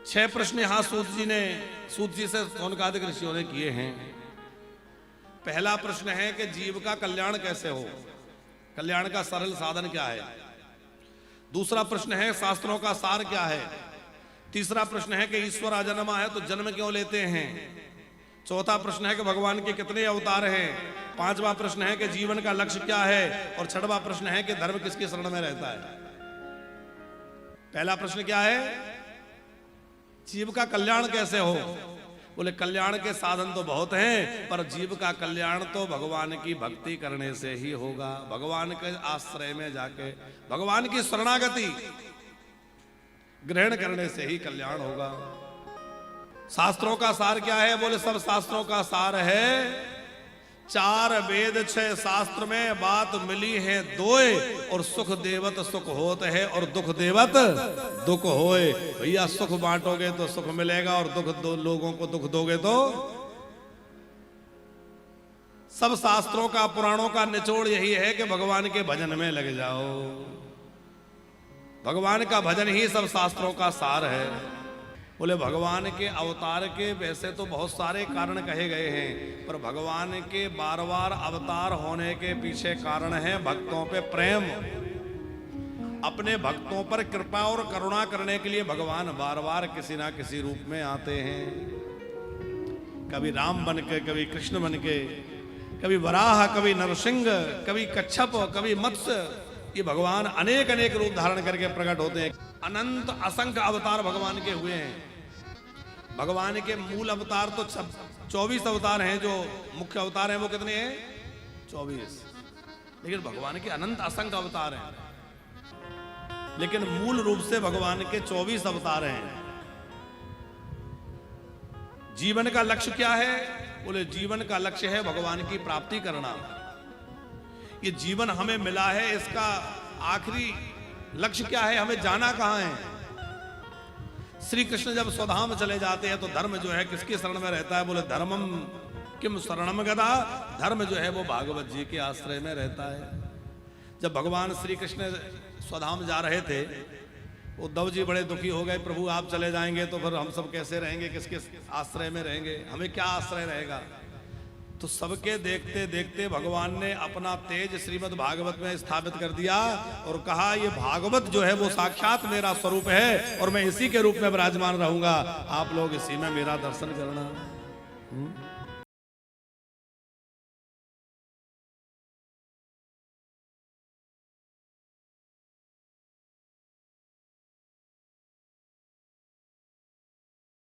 6 प्रश्न यहां सूत जी से सौनकादिक ऋषियों ने किए हैं। पहला प्रश्न है कि जीव का कल्याण कैसे हो, कल्याण का सरल साधन क्या है। दूसरा प्रश्न है शास्त्रों का सार क्या है। तीसरा प्रश्न है कि ईश्वर अजन्मा है तो जन्म क्यों लेते हैं। चौथा प्रश्न है कि भगवान के कितने अवतार हैं। पांचवा प्रश्न है कि जीवन का लक्ष्य क्या है। और छठवां प्रश्न है कि धर्म किसके शरण में रहता है। पहला प्रश्न क्या है, जीव का कल्याण कैसे हो। बोले कल्याण के साधन तो बहुत हैं, पर जीव का कल्याण तो भगवान की भक्ति करने से ही होगा। भगवान के आश्रय में जाके भगवान की शरणागति ग्रहण करने से ही कल्याण होगा। शास्त्रों का सार क्या है। बोले सब शास्त्रों का सार है 4 वेद 6 शास्त्र में बात मिली है दोए। और सुख देवत सुख होत है और दुख देवत दुख होए। भैया सुख बांटोगे तो सुख मिलेगा और दुख लोगों को दुख दोगे तो। सब शास्त्रों का पुराणों का निचोड़ यही है कि भगवान के भजन में लग जाओ। भगवान का भजन ही सब शास्त्रों का सार है। बोले भगवान के अवतार के वैसे तो बहुत सारे कारण कहे गए हैं, पर भगवान के बार-बार अवतार होने के पीछे कारण है भक्तों पे प्रेम। अपने भक्तों पर कृपा और करुणा करने के लिए भगवान बार-बार किसी ना किसी रूप में आते हैं। कभी राम बन के, कभी कृष्ण बन के, कभी वराह, कभी नरसिंह, कभी कच्छप, कभी मत्स्य। ये भगवान अनेक अनेक रूप धारण करके प्रकट होते हैं। अनंत असंख्य अवतार भगवान के हुए हैं। भगवान के मूल अवतार तो 24 अवतार हैं। जो मुख्य अवतार हैं वो कितने हैं 24। लेकिन भगवान के अनंत असंख्य अवतार हैं। लेकिन मूल रूप से भगवान के 24 अवतार हैं। जीवन का लक्ष्य क्या है। बोले जीवन का लक्ष्य है भगवान की प्राप्ति करना। ये जीवन हमें मिला है, इसका आखिरी लक्ष्य क्या है, हमें जाना कहां है। श्री कृष्ण जब स्वधाम चले जाते हैं तो धर्म जो है किसके शरण में रहता है। बोले धर्मम किम शरणम गदा। धर्म जो है वो भागवत जी के आश्रय में रहता है। जब भगवान श्री कृष्ण स्वधाम जा रहे थे, उद्धव जी बड़े दुखी हो गए, प्रभु आप चले जाएंगे तो फिर हम सब कैसे रहेंगे, किसके आश्रय में रहेंगे, हमें क्या आश्रय रहेगा। तो सबके देखते देखते भगवान ने अपना तेज श्रीमद् भागवत में स्थापित कर दिया और कहा ये भागवत जो है वो साक्षात मेरा स्वरूप है और मैं इसी के रूप में विराजमान रहूंगा। आप लोग इसी में मेरा दर्शन करना।